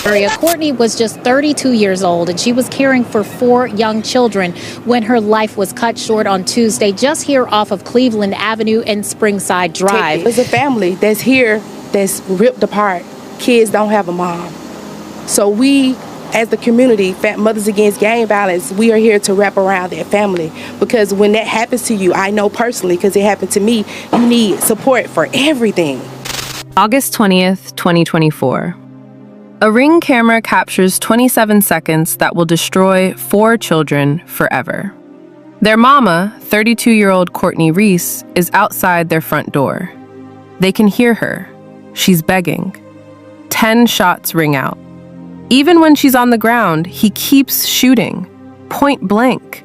Courtney was just 32 years old, and she was caring for 4 young children when her life was cut short on Tuesday, just here off of Cleveland Avenue and Springside Drive. It's a family that's here that's ripped apart. Kids don't have a mom. So we, as the community, Mothers Against Gang Violence, we are here to wrap around that family, because when that happens to you, I know personally, because it happened to me, you need support for everything. August 20th, 2024. A Ring camera captures 27 seconds that will destroy 4 children forever. Their mama, 32-year-old Courtney Reese, is outside their front door. They can hear her. She's begging. 10 shots ring out. Even when she's on the ground, he keeps shooting, point blank.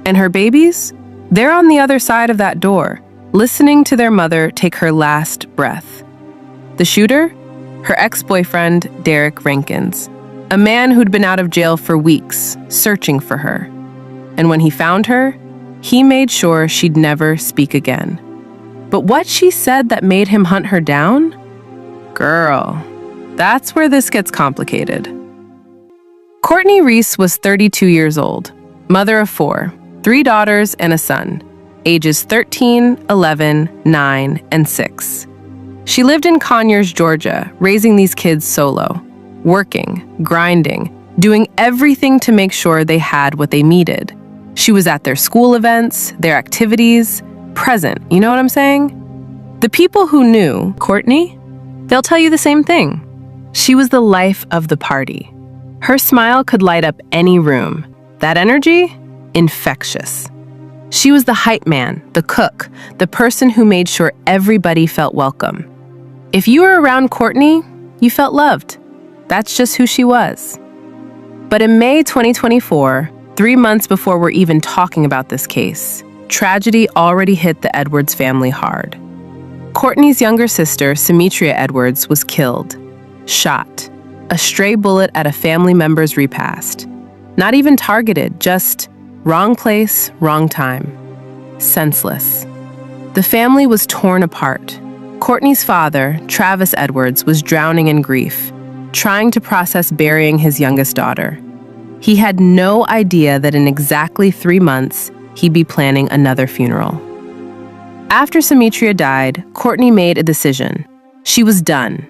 And her babies? They're on the other side of that door, listening to their mother take her last breath. The shooter? Her ex-boyfriend, Derek Rankins, a man who'd been out of jail for weeks, searching for her. And when he found her, he made sure she'd never speak again. But what she said that made him hunt her down? Girl, that's where this gets complicated. Courtney Reese was 32 years old, mother of 4, 3 daughters and a son, ages 13, 11, 9, and 6. She lived in Conyers, Georgia, raising these kids solo, working, grinding, doing everything to make sure they had what they needed. She was at their school events, their activities, present, you know what I'm saying? The people who knew Courtney, they'll tell you the same thing. She was the life of the party. Her smile could light up any room. That energy? Infectious. She was the hype man, the cook, the person who made sure everybody felt welcome. If you were around Courtney, you felt loved. That's just who she was. But in May 2024, 3 months before we're even talking about this case, tragedy already hit the Edwards family hard. Courtney's younger sister, Symmetria Edwards, was killed, shot, a stray bullet at a family member's repast. Not even targeted, just wrong place, wrong time. Senseless. The family was torn apart. Courtney's father, Travis Edwards, was drowning in grief, trying to process burying his youngest daughter. He had no idea that in exactly 3 months, he'd be planning another funeral. After Symmetria died, Courtney made a decision. She was done.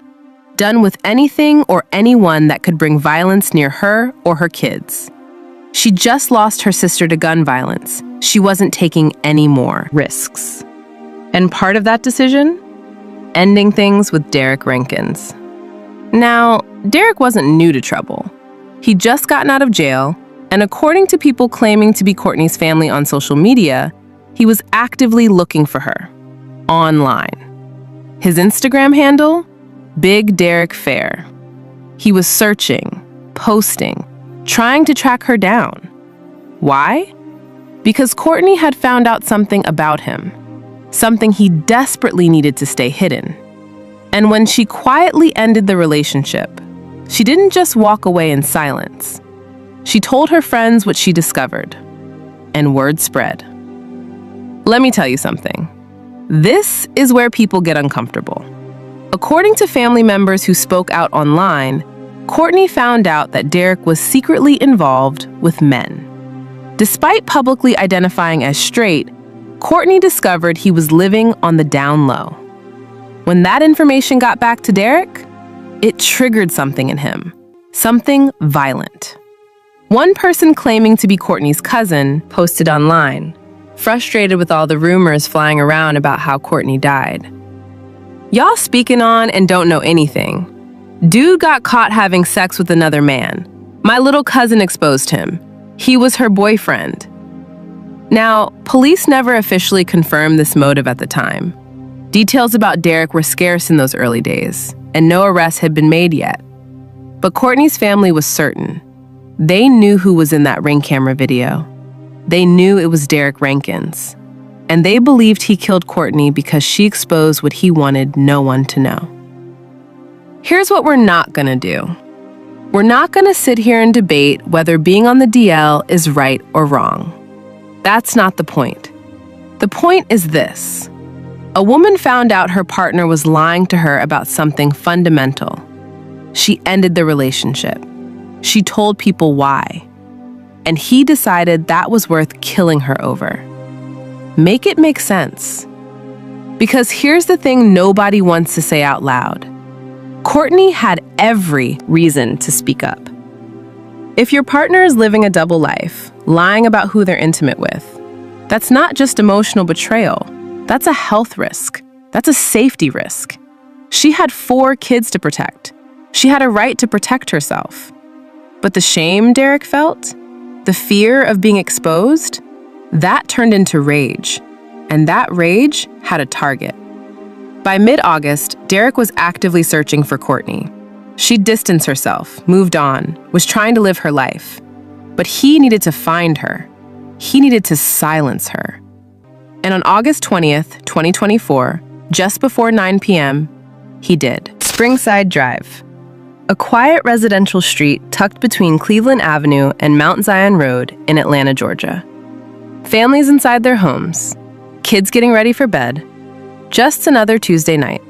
Done with anything or anyone that could bring violence near her or her kids. She just lost her sister to gun violence. She wasn't taking any more risks. And part of that decision? Ending things with Derek Rankins. Now, Derek wasn't new to trouble. He'd just gotten out of jail, and according to people claiming to be Courtney's family on social media, he was actively looking for her, online. His Instagram handle? Big Derek Fair. He was searching, posting, trying to track her down. Why? Because Courtney had found out something about him. Something he desperately needed to stay hidden. And when she quietly ended the relationship, she didn't just walk away in silence. She told her friends what she discovered, and word spread. Let me tell you something. This is where people get uncomfortable. According to family members who spoke out online, Courtney found out that Derek was secretly involved with men. Despite publicly identifying as straight, Courtney discovered he was living on the down low. When that information got back to Derek, it triggered something in him, something violent. One person claiming to be Courtney's cousin posted online, frustrated with all the rumors flying around about how Courtney died. Y'all speaking on and don't know anything. Dude got caught having sex with another man. My little cousin exposed him. He was her boyfriend. Now, police never officially confirmed this motive at the time. Details about Derek were scarce in those early days, and no arrests had been made yet. But Courtney's family was certain. They knew who was in that Ring camera video. They knew it was Derek Rankins. And they believed he killed Courtney because she exposed what he wanted no one to know. Here's what we're not gonna do. We're not gonna sit here and debate whether being on the DL is right or wrong. That's not the point. The point is this. A woman found out her partner was lying to her about something fundamental. She ended the relationship. She told people why. And he decided that was worth killing her over. Make it make sense. Because here's the thing nobody wants to say out loud. Courtney had every reason to speak up. If your partner is living a double life, lying about who they're intimate with, that's not just emotional betrayal. That's a health risk. That's a safety risk. She had 4 kids to protect. She had a right to protect herself. But the shame Derek felt, the fear of being exposed, that turned into rage. And that rage had a target. By mid-August, Derek was actively searching for Courtney. She'd distanced herself, moved on, was trying to live her life. But he needed to find her. He needed to silence her. And on August 20th, 2024, just before 9 p.m., he did. Springside Drive, a quiet residential street tucked between Cleveland Avenue and Mount Zion Road in Atlanta, Georgia. Families inside their homes, kids getting ready for bed, just another Tuesday night.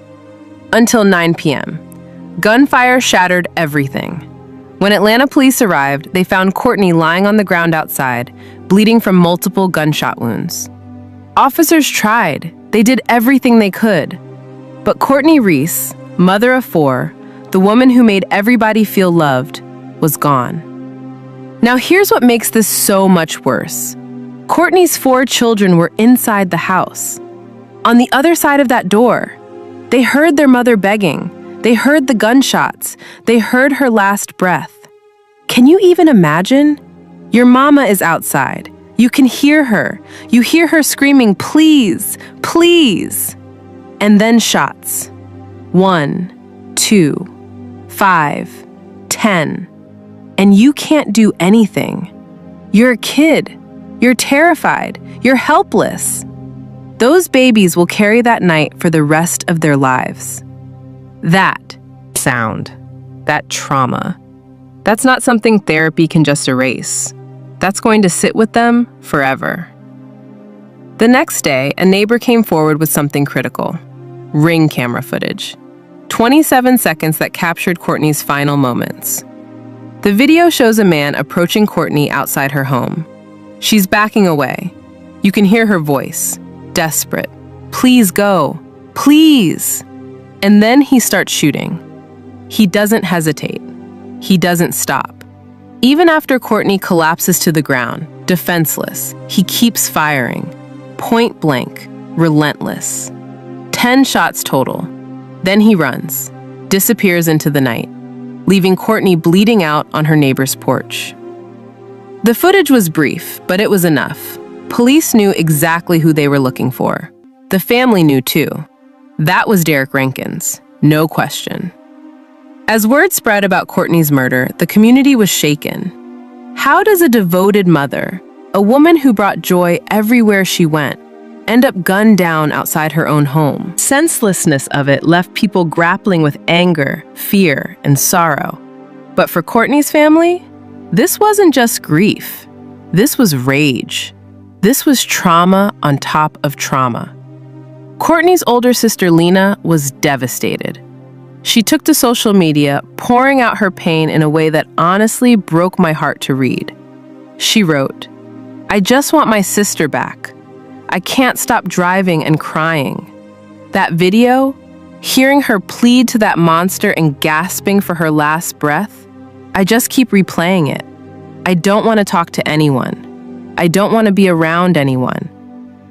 Until 9 p.m. Gunfire shattered everything. When Atlanta police arrived, they found Courtney lying on the ground outside, bleeding from multiple gunshot wounds. Officers tried. They did everything they could. But Courtney Reese, mother of 4, the woman who made everybody feel loved, was gone. Now here's what makes this so much worse. Courtney's 4 children were inside the house. On the other side of that door, they heard their mother begging. They heard the gunshots. They heard her last breath. Can you even imagine? Your mama is outside. You can hear her. You hear her screaming, "Please, please." And then shots. 1, 2, 5, 10. And you can't do anything. You're a kid. You're terrified. You're helpless. Those babies will carry that night for the rest of their lives. That sound, that trauma, that's not something therapy can just erase. That's going to sit with them forever. The next day, a neighbor came forward with something critical. Ring camera footage. 27 seconds that captured Courtney's final moments. The video shows a man approaching Courtney outside her home. She's backing away. You can hear her voice, desperate. "Please go. Please." And then he starts shooting. He doesn't hesitate. He doesn't stop. Even after Courtney collapses to the ground, defenseless, he keeps firing. Point blank, relentless. 10 shots total. Then he runs, disappears into the night, leaving Courtney bleeding out on her neighbor's porch. The footage was brief, but it was enough. Police knew exactly who they were looking for. The family knew too. That was Derek Rankins, no question. As word spread about Courtney's murder, the community was shaken. How does a devoted mother, a woman who brought joy everywhere she went, end up gunned down outside her own home? Senselessness of it left people grappling with anger, fear, and sorrow. But for Courtney's family, this wasn't just grief. This was rage. This was trauma on top of trauma. Courtney's older sister, Lena, was devastated. She took to social media, pouring out her pain in a way that honestly broke my heart to read. She wrote, "I just want my sister back. I can't stop driving and crying. That video, hearing her plead to that monster and gasping for her last breath, I just keep replaying it. I don't want to talk to anyone. I don't want to be around anyone.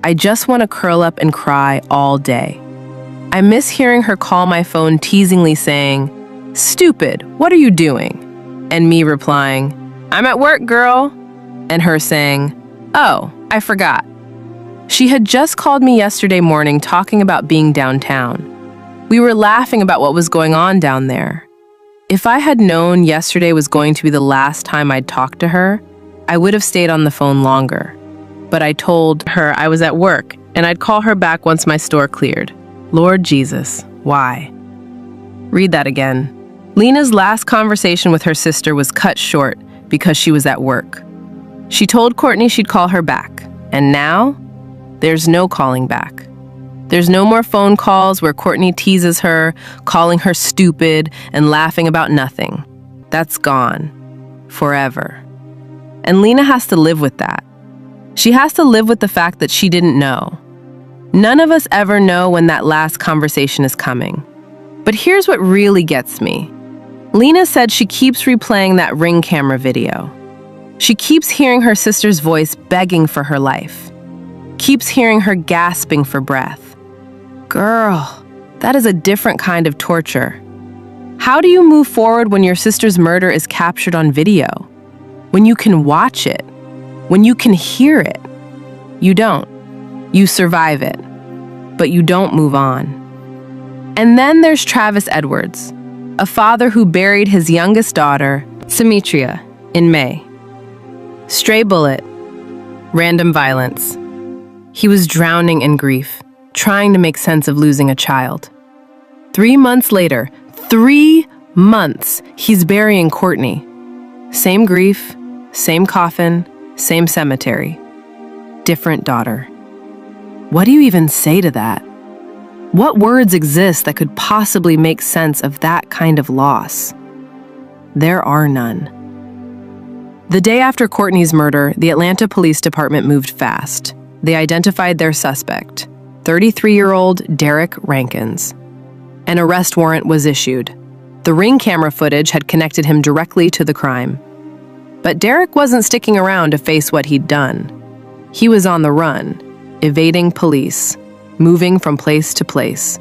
I just want to curl up and cry all day. I miss hearing her call my phone teasingly saying, 'Stupid, what are you doing?' And me replying, 'I'm at work, girl.' And her saying, 'Oh, I forgot.' She had just called me yesterday morning talking about being downtown. We were laughing about what was going on down there. If I had known yesterday was going to be the last time I'd talk to her, I would have stayed on the phone longer. But I told her I was at work and I'd call her back once my store cleared. Lord Jesus, why?" Read that again. Lena's last conversation with her sister was cut short because she was at work. She told Courtney she'd call her back, and now there's no calling back. There's no more phone calls where Courtney teases her, calling her stupid and laughing about nothing. That's gone. Forever. And Lena has to live with that. She has to live with the fact that she didn't know. None of us ever know when that last conversation is coming. But here's what really gets me. Lena said she keeps replaying that Ring camera video. She keeps hearing her sister's voice begging for her life. Keeps hearing her gasping for breath. Girl, that is a different kind of torture. How do you move forward when your sister's murder is captured on video? When you can watch it? When you can hear it? You don't. You survive it. But you don't move on. And then there's Travis Edwards, a father who buried his youngest daughter, Symmetria, in May. Stray bullet. Random violence. He was drowning in grief, trying to make sense of losing a child. 3 months later, 3 months, he's burying Courtney. Same grief, same coffin, same cemetery. Different daughter. What do you even say to that? What words exist that could possibly make sense of that kind of loss? There are none. The day after Courtney's murder, the Atlanta Police Department moved fast. They identified their suspect, 33-year-old Derek Rankins. An arrest warrant was issued. The Ring camera footage had connected him directly to the crime. But Derek wasn't sticking around to face what he'd done. He was on the run, evading police, moving from place to place.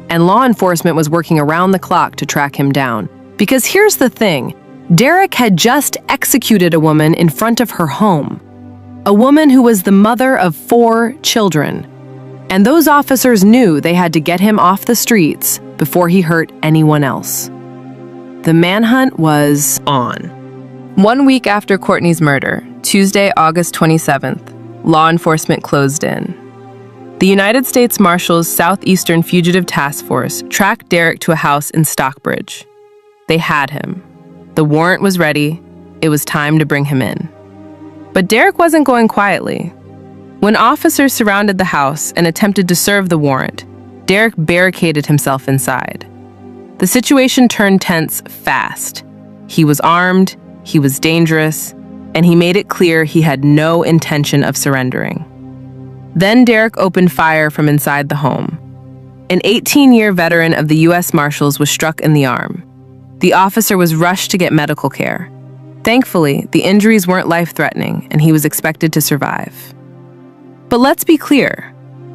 And law enforcement was working around the clock to track him down. Because here's the thing, Derek had just executed a woman in front of her home. A woman who was the mother of 4 children. And those officers knew they had to get him off the streets before he hurt anyone else. The manhunt was on. 1 week after Courtney's murder, Tuesday, August 27th, law enforcement closed in. The United States Marshals Southeastern Fugitive Task Force tracked Derek to a house in Stockbridge. They had him. The warrant was ready. It was time to bring him in. But Derek wasn't going quietly. When officers surrounded the house and attempted to serve the warrant, Derek barricaded himself inside. The situation turned tense fast. He was armed, he was dangerous, and he made it clear he had no intention of surrendering. Then Derek opened fire from inside the home. An 18-year veteran of the U.S. Marshals was struck in the arm. The officer was rushed to get medical care. Thankfully, the injuries weren't life-threatening, and he was expected to survive. But let's be clear.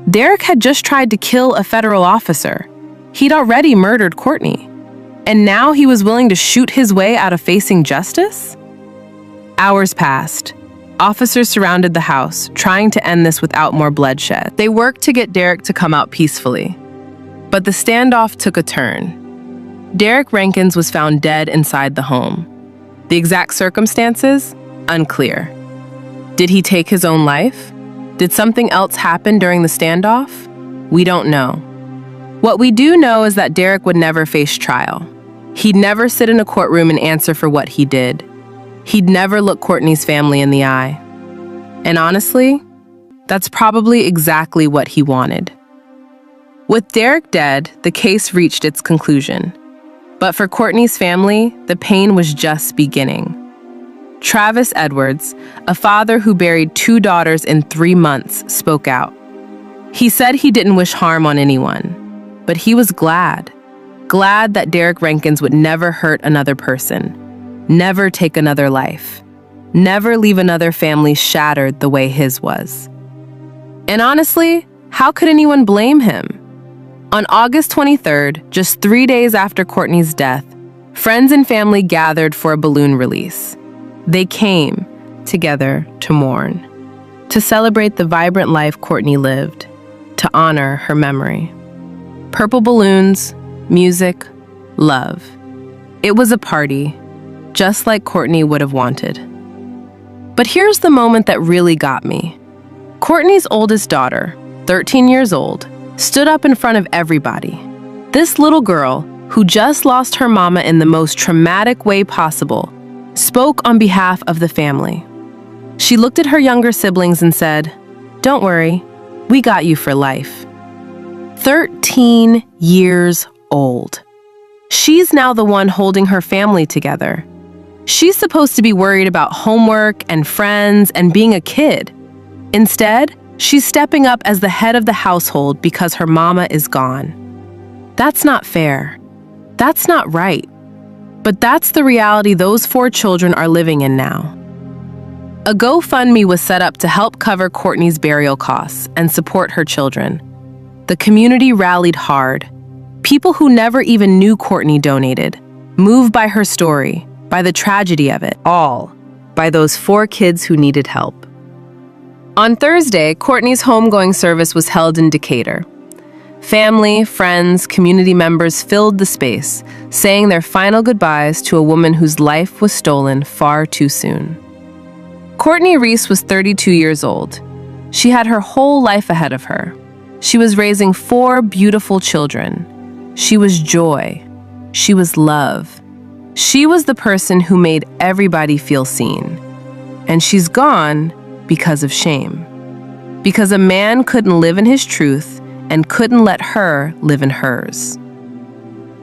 Derek had just tried to kill a federal officer. He'd already murdered Courtney. And now he was willing to shoot his way out of facing justice? Hours passed. Officers surrounded the house, trying to end this without more bloodshed. They worked to get Derek to come out peacefully. But the standoff took a turn. Derek Rankins was found dead inside the home. The exact circumstances? Unclear. Did he take his own life? Did something else happen during the standoff? We don't know. What we do know is that Derek would never face trial. He'd never sit in a courtroom and answer for what he did. He'd never look Courtney's family in the eye. And honestly, that's probably exactly what he wanted. With Derek dead, the case reached its conclusion. But for Courtney's family, the pain was just beginning. Travis Edwards, a father who buried 2 daughters in 3 months, spoke out. He said he didn't wish harm on anyone, but he was glad that Derek Rankins would never hurt another person, never take another life, never leave another family shattered the way his was. And honestly, how could anyone blame him? On August 23rd, just 3 days after Courtney's death, friends and family gathered for a balloon release. They came together to mourn, to celebrate the vibrant life Courtney lived, to honor her memory. Purple balloons, music, love. It was a party, just like Courtney would have wanted. But here's the moment that really got me. Courtney's oldest daughter, 13 years old, stood up in front of everybody. This little girl, who just lost her mama in the most traumatic way possible, spoke on behalf of the family. She looked at her younger siblings and said, "Don't worry, we got you for life." 13 years old. She's now the one holding her family together. She's supposed to be worried about homework and friends and being a kid. Instead, she's stepping up as the head of the household because her mama is gone. That's not fair. That's not right. But that's the reality those 4 children are living in now. A GoFundMe was set up to help cover Courtney's burial costs and support her children. The community rallied hard. People who never even knew Courtney donated, moved by her story, by the tragedy of it all, by those 4 kids who needed help. On Thursday, Courtney's homegoing service was held in Decatur. Family, friends, community members filled the space, saying their final goodbyes to a woman whose life was stolen far too soon. Courtney Reese was 32 years old. She had her whole life ahead of her. She was raising 4 beautiful children. She was joy. She was love. She was the person who made everybody feel seen. And she's gone because of shame. Because a man couldn't live in his truth and couldn't let her live in hers.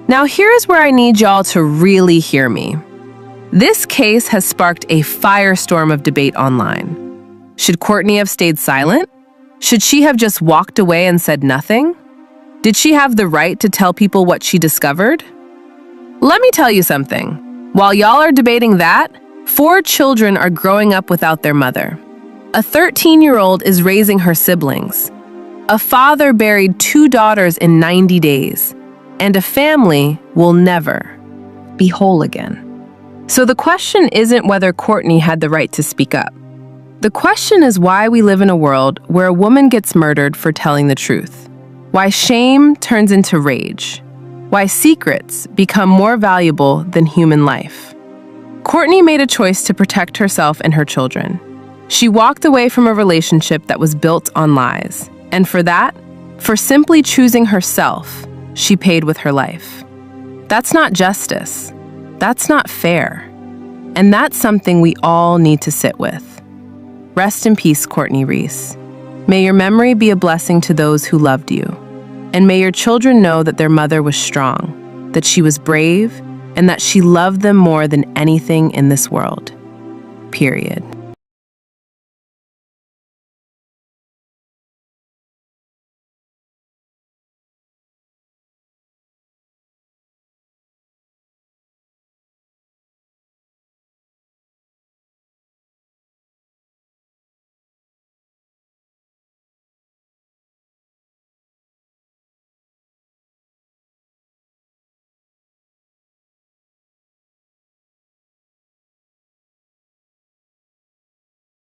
Now here's where I need y'all to really hear me. This case has sparked a firestorm of debate online. Should Courtney have stayed silent? Should she have just walked away and said nothing? Did she have the right to tell people what she discovered? Let me tell you something. While y'all are debating that, 4 children are growing up without their mother. A 13-year-old is raising her siblings. A father buried 2 daughters in 90 days. And a family will never be whole again. So the question isn't whether Courtney had the right to speak up. The question is why we live in a world where a woman gets murdered for telling the truth. Why shame turns into rage. Why secrets become more valuable than human life. Courtney made a choice to protect herself and her children. She walked away from a relationship that was built on lies. And for that, for simply choosing herself, she paid with her life. That's not justice. That's not fair. And that's something we all need to sit with. Rest in peace, Courtney Reese. May your memory be a blessing to those who loved you. And may your children know that their mother was strong, that she was brave, and that she loved them more than anything in this world. Period.